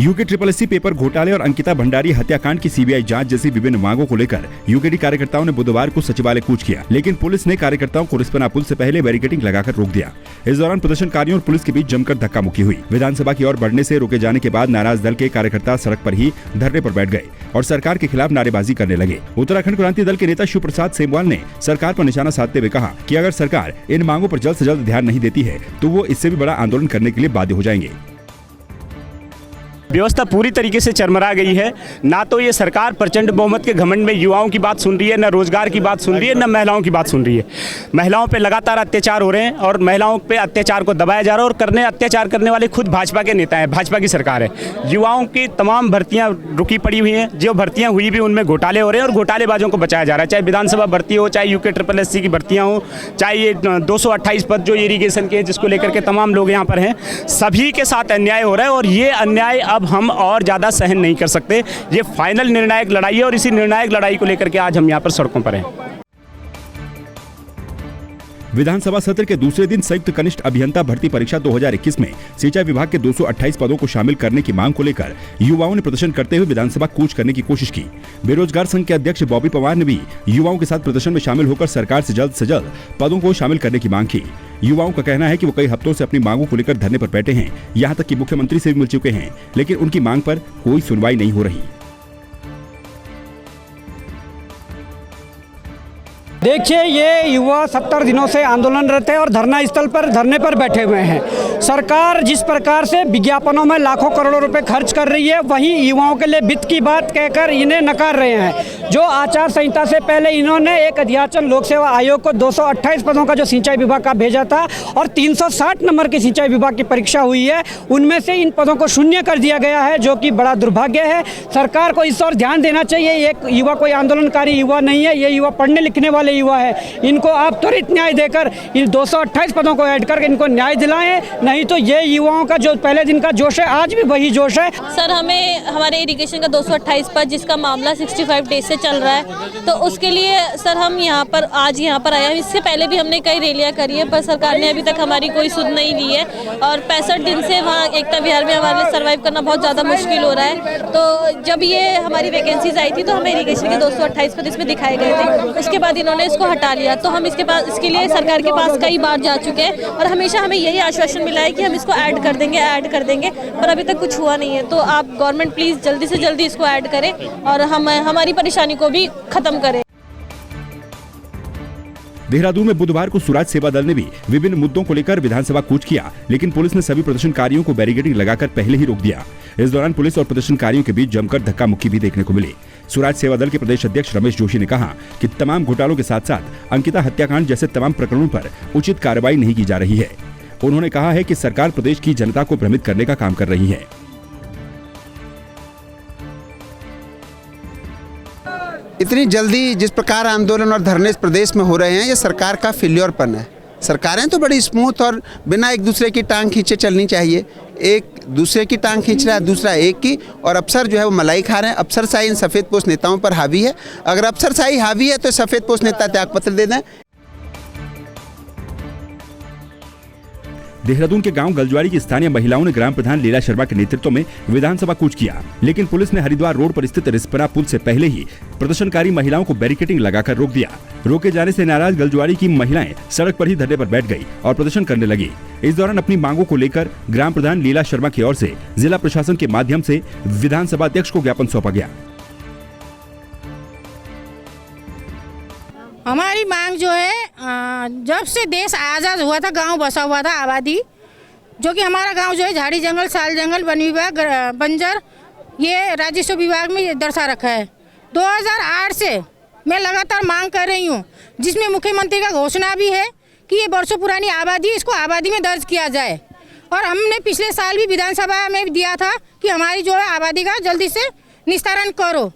UK paper घोटाले और अंकिता भंडारी हत्याकांड की सीबीआई जांच जैसी विभिन्न मांगों को लेकर यूकेडी कार्यकर्ताओं ने बुधवार को सचिवालय कूच किया, लेकिन पुलिस ने कार्यकर्ताओं को रिस्पना पुल से पहले बैरिकेडिंग लगाकर रोक दिया। इस दौरान प्रदर्शनकारियों और पुलिस के बीच जमकर धक्का मुक्की हुई। विधानसभा की ओर बढ़ने से रोके जाने के बाद नाराज दल के कार्यकर्ता सड़क पर ही धरने पर बैठ गए और सरकार के खिलाफ नारेबाजी करने लगे। उत्तराखंड क्रांति दल के नेता शिव प्रसाद सेमवाल ने सरकार पर निशाना साधते हुए कहा कि अगर सरकार इन मांगों पर जल्द से जल्द ध्यान नहीं देती है तो वो इससे भी बड़ा आंदोलन करने के लिए बाध्य हो जाएंगे। व्यवस्था पूरी तरीके से चरमरा गई है। ना तो ये सरकार प्रचंड बहुमत के घमंड में युवाओं की बात सुन रही है, न रोजगार की बात सुन रही है, न महिलाओं की बात सुन रही है। महिलाओं पे लगातार अत्याचार हो रहे हैं और महिलाओं पे अत्याचार को दबाया जा रहा है और अत्याचार करने वाले खुद भाजपा के नेता हैं, भाजपा की सरकार है। युवाओं की तमाम भर्तियां रुकी पड़ी हुई हैं, जो भर्तियां हुई भी उनमें घोटाले हो रहे हैं और घोटालेबाजों को बचाया जा रहा है। चाहे विधानसभा भर्ती हो, चाहे यूके की भर्तियाँ हो, चाहे ये 228 पद जो इरीगेशन के जिसको लेकर के तमाम लोग यहाँ पर हैं, सभी के साथ अन्याय हो रहा है और ये अन्याय अब हम और ज्यादा सहन नहीं कर सकते। ये फाइनल निर्णायक लड़ाई है और इसी निर्णायक लड़ाई को लेकर के आज हम यहाँ पर सड़कों पर हैं। विधानसभा सत्र के दूसरे दिन संयुक्त कनिष्ठ अभियंता भर्ती परीक्षा 2021 में सिंचाई विभाग के 228 पदों को शामिल करने की मांग को लेकर युवाओं ने प्रदर्शन करते हुए विधानसभा कूच करने की कोशिश की। बेरोजगार संघ के अध्यक्ष बॉबी पवार ने भी युवाओं के साथ प्रदर्शन में शामिल होकर सरकार से जल्द पदों को शामिल करने की मांग की। युवाओं का कहना है कि वो कई हफ्तों से अपनी मांगों को लेकर धरने पर बैठे हैं, यहाँ तक कि मुख्यमंत्री से भी मिल चुके हैं, लेकिन उनकी मांग पर कोई सुनवाई नहीं हो रही। देखिए, ये युवा 70 दिनों से आंदोलनरत है और धरने पर बैठे हुए हैं। सरकार जिस प्रकार से विज्ञापनों में लाखों करोड़ों रुपए खर्च कर रही है, वहीं युवाओं के लिए वित्त की बात कहकर इन्हें नकार रहे हैं। जो आचार संहिता से पहले इन्होंने एक अध्याचन लोक सेवा आयोग को 228 पदों का जो सिंचाई विभाग का भेजा था और 360 नंबर की सिंचाई विभाग की परीक्षा हुई है, उनमें से इन पदों को शून्य कर दिया गया है, जो कि बड़ा दुर्भाग्य है। सरकार को इस ओर ध्यान देना चाहिए। ये युवा कोई आंदोलनकारी युवा नहीं है, ये युवा पढ़ने लिखने वाले युवा है। इनको आप त्वरित न्याय देकर इन 228 पदों को ऐड करके इनको न्याय दिलाएं, नहीं तो ये युवाओं का जो पहले दिन का जोश है आज भी वही जोश है। सर, हमें हमारे इरिगेशन का 228 पद जिसका मामला 65 डेज से चल रहा है, तो उसके लिए सर हम आज यहाँ पर आए हैं। इससे पहले भी हमने कई रैलियाँ करी है, पर सरकार ने अभी तक हमारी कोई सुध नहीं ली है और 65 दिन से वहाँ एकता विहार में हमारे लिए सर्वाइव करना बहुत ज़्यादा मुश्किल हो रहा है। तो जब ये हमारी वैकेंसीज आई थी तो हमें इरिगेशन के 228 पद इसमें दिखाए गए थे, उसके बाद इन्होंने इसको हटा लिया। तो हम इसके लिए सरकार के पास कई बार जा चुके हैं और हमेशा हमें यही आश्वासन मिला है कि हम इसको ऐड कर देंगे, पर अभी तक कुछ हुआ नहीं है। तो आप गवर्नमेंट प्लीज जल्दी से जल्दी इसको ऐड करें और हमारी परेशानी को भी खत्म करें। देहरादून में बुधवार को स्वराज सेवा दल ने भी विभिन्न मुद्दों को लेकर विधानसभा कूच किया, लेकिन पुलिस ने सभी प्रदर्शनकारियों को बैरिकेडिंग लगाकर पहले ही रोक दिया। इस दौरान पुलिस और प्रदर्शनकारियों के बीच जमकर धक्का मुक्की भी देखने को मिली। स्वराज सेवा दल के प्रदेश अध्यक्ष रमेश जोशी ने कहा कि तमाम घोटालों के साथ साथ अंकिता हत्याकांड जैसे तमाम प्रकरणों पर उचित कार्रवाई नहीं की जा रही है। उन्होंने कहा है कि सरकार प्रदेश की जनता को भ्रमित करने का काम कर रही है। इतनी जल्दी जिस प्रकार आंदोलन और धरने प्रदेश में हो रहे हैं, ये सरकार का फेल्योरपन है। सरकारें तो बड़ी स्मूथ और बिना एक दूसरे की टांग खींचे चलनी चाहिए। एक दूसरे की टांग खींच रहा है, दूसरा एक की, और अफसर जो है वो मलाई खा रहे हैं। अफसरशाही इन सफ़ेदपोश नेताओं पर हावी है। अगर अफसरशाही हावी है तो सफ़ेदपोश नेता त्यागपत्र दे दें। देहरादून के गांव गलज्वाड़ी की स्थानीय महिलाओं ने ग्राम प्रधान लीला शर्मा के नेतृत्व में विधानसभा कूच किया, लेकिन पुलिस ने हरिद्वार रोड पर स्थित रिस्पना पुल से पहले ही प्रदर्शनकारी महिलाओं को बैरिकेडिंग लगाकर रोक दिया। रोके जाने से नाराज गलज्वाड़ी की महिलाएं सड़क पर ही धरने पर बैठ गई और प्रदर्शन करने लगी। इस दौरान अपनी मांगों को लेकर ग्राम प्रधान लीला शर्मा की ओर से जिला प्रशासन के माध्यम से विधानसभा अध्यक्ष को ज्ञापन सौंपा गया। हमारी मांग जो है, जब से देश आज़ाद हुआ था, गांव बसा हुआ था आबादी, जो कि हमारा गांव जो है झाड़ी जंगल, साल जंगल, वन विभाग, बंजर, ये राजस्व विभाग में दर्शा रखा है। 2008 से मैं लगातार मांग कर रही हूँ, जिसमें मुख्यमंत्री का घोषणा भी है कि ये वर्षों पुरानी आबादी, इसको आबादी में दर्ज किया जाए। और हमने पिछले साल भी विधानसभा में दिया था कि हमारी जो है आबादी का जल्दी से निस्तारण करो,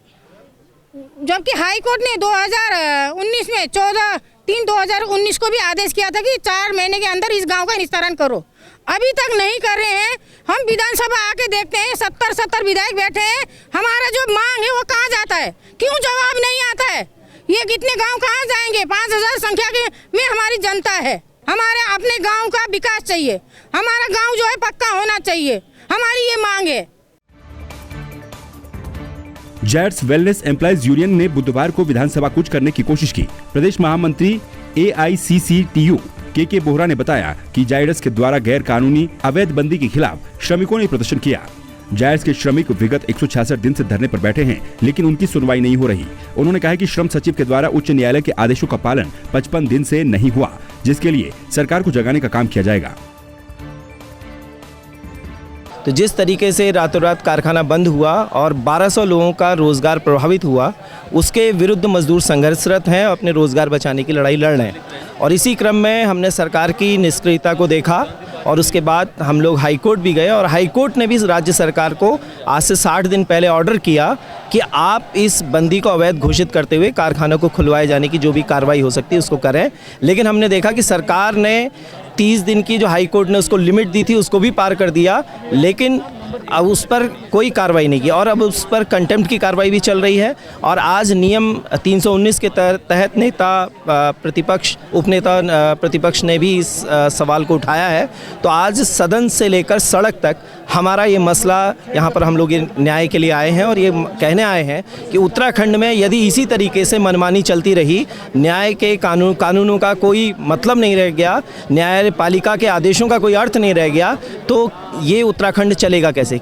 जबकि हाई कोर्ट ने 2019 में 14/3/2019 को भी आदेश किया था कि 4 महीने के अंदर इस गांव का निस्तारण करो। अभी तक नहीं कर रहे हैं। हम विधानसभा आके देखते हैं, 70 विधायक बैठे हैं, हमारा जो मांग है वो कहाँ जाता है, क्यों जवाब नहीं आता है? ये कितने गांव कहाँ जाएंगे? 5000 संख्या के में हमारी जनता है। हमारे अपने गांव का विकास चाहिए, हमारा गांव जो है पक्का होना चाहिए, हमारी ये मांग है। जायड्स वेलनेस एम्प्लॉयज यूनियन ने बुधवार को विधानसभा कूच करने की कोशिश की। प्रदेश महामंत्री AICCTU के बोहरा ने बताया कि जायड्स के द्वारा गैर कानूनी अवैध बंदी के खिलाफ श्रमिकों ने प्रदर्शन किया। जायड्स के श्रमिक विगत 166 दिन से धरने पर बैठे हैं, लेकिन उनकी सुनवाई नहीं हो रही। उन्होंने कहा कि श्रम सचिव के द्वारा उच्च न्यायालय के आदेशों का पालन 55 दिन से नहीं हुआ, जिसके लिए सरकार को जगाने का काम किया जाएगा। तो जिस तरीके से रातों रात कारखाना बंद हुआ और 1200 लोगों का रोज़गार प्रभावित हुआ, उसके विरुद्ध मजदूर संघर्षरत हैं, अपने रोज़गार बचाने की लड़ाई लड़ रहे हैं। और इसी क्रम में हमने सरकार की निष्क्रियता को देखा और उसके बाद हम लोग हाई कोर्ट भी गए और हाई कोर्ट ने भी राज्य सरकार को आज से 60 दिन पहले ऑर्डर किया कि आप इस बंदी को अवैध घोषित करते हुए कारखानों को खुलवाए जाने की जो भी कार्रवाई हो सकती है उसको करें। लेकिन हमने देखा कि सरकार ने 30 दिन की जो हाई कोर्ट ने उसको लिमिट दी थी उसको भी पार कर दिया, लेकिन अब उस पर कोई कार्रवाई नहीं की और अब उस पर कंटेम्प्ट की कार्रवाई भी चल रही है। और आज नियम 319 के तहत नेता प्रतिपक्ष उपनेता प्रतिपक्ष ने भी इस सवाल को उठाया है। तो आज सदन से लेकर सड़क तक हमारा ये मसला, यहाँ पर हम लोग ये न्याय के लिए आए हैं और ये कहने आए हैं कि उत्तराखंड में यदि इसी तरीके से मनमानी चलती रही, न्याय के कानूनों का कोई मतलब नहीं रह गया, न्यायपालिका के आदेशों का कोई अर्थ नहीं रह गया, तो ये उत्तराखंड चलेगा कैसे?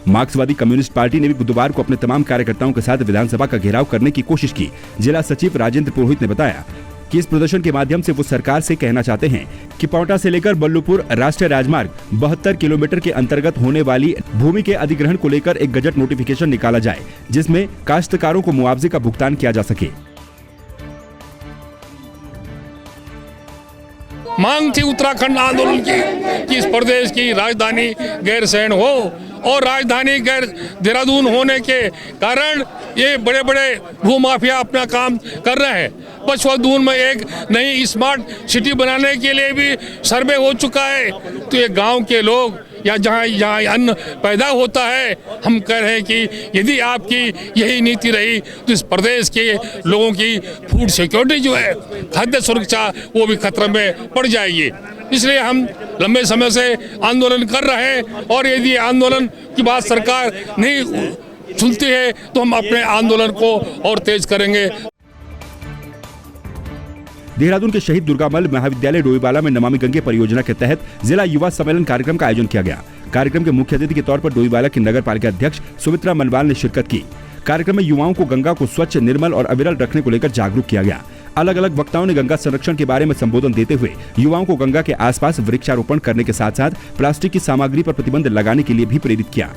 मार्क्सवादी कम्युनिस्ट पार्टी ने भी बुधवार को अपने तमाम कार्यकर्ताओं के साथ विधानसभा का घेराव करने की कोशिश की। जिला सचिव राजेंद्र पुरोहित ने बताया कि इस प्रदर्शन के माध्यम से वो सरकार से कहना चाहते हैं कि पांवटा से लेकर बल्लूपुर राष्ट्रीय राजमार्ग 72 किलोमीटर के अंतर्गत होने वाली भूमि के अधिग्रहण को लेकर एक गजट नोटिफिकेशन निकाला जाए, जिसमें काश्तकारों को मुआवजे का भुगतान किया जा सके। मांग थी उत्तराखंड आंदोलन की कि इस प्रदेश की राजधानी गैरसैंण हो और राजधानी गैर देहरादून होने के कारण ये बड़े बड़े भूमाफिया अपना काम कर रहे हैं। पचवदून में एक नई स्मार्ट सिटी बनाने के लिए भी सर्वे हो चुका है। तो ये गांव के लोग या जहाँ अन्न पैदा होता है, हम कह रहे हैं कि यदि आपकी यही नीति रही तो इस प्रदेश के लोगों की फूड सिक्योरिटी जो है, खाद्य सुरक्षा, वो भी खतरे में पड़ जाएगी। इसलिए हम लंबे समय से आंदोलन कर रहे हैं और यदि आंदोलन की बात सरकार नहीं सुनती है तो हम अपने आंदोलन को और तेज करेंगे। देहरादून के शहीद दुर्गामल महाविद्यालय डोईवाला में नमामि गंगे परियोजना के तहत जिला युवा सम्मेलन कार्यक्रम का आयोजन किया गया। कार्यक्रम के मुख्य अतिथि के तौर पर डोईवाला की नगर पालिका अध्यक्ष सुमित्रा मनवाल ने शिरकत की। कार्यक्रम में युवाओं को गंगा को स्वच्छ, निर्मल और अविरल रखने को लेकर जागरूक किया गया। अलग अलग वक्ताओं ने गंगा संरक्षण के बारे में संबोधन देते हुए युवाओं को गंगा के आसपास वृक्षारोपण करने के साथ साथ प्लास्टिक की सामग्री पर प्रतिबंध लगाने के लिए भी प्रेरित किया।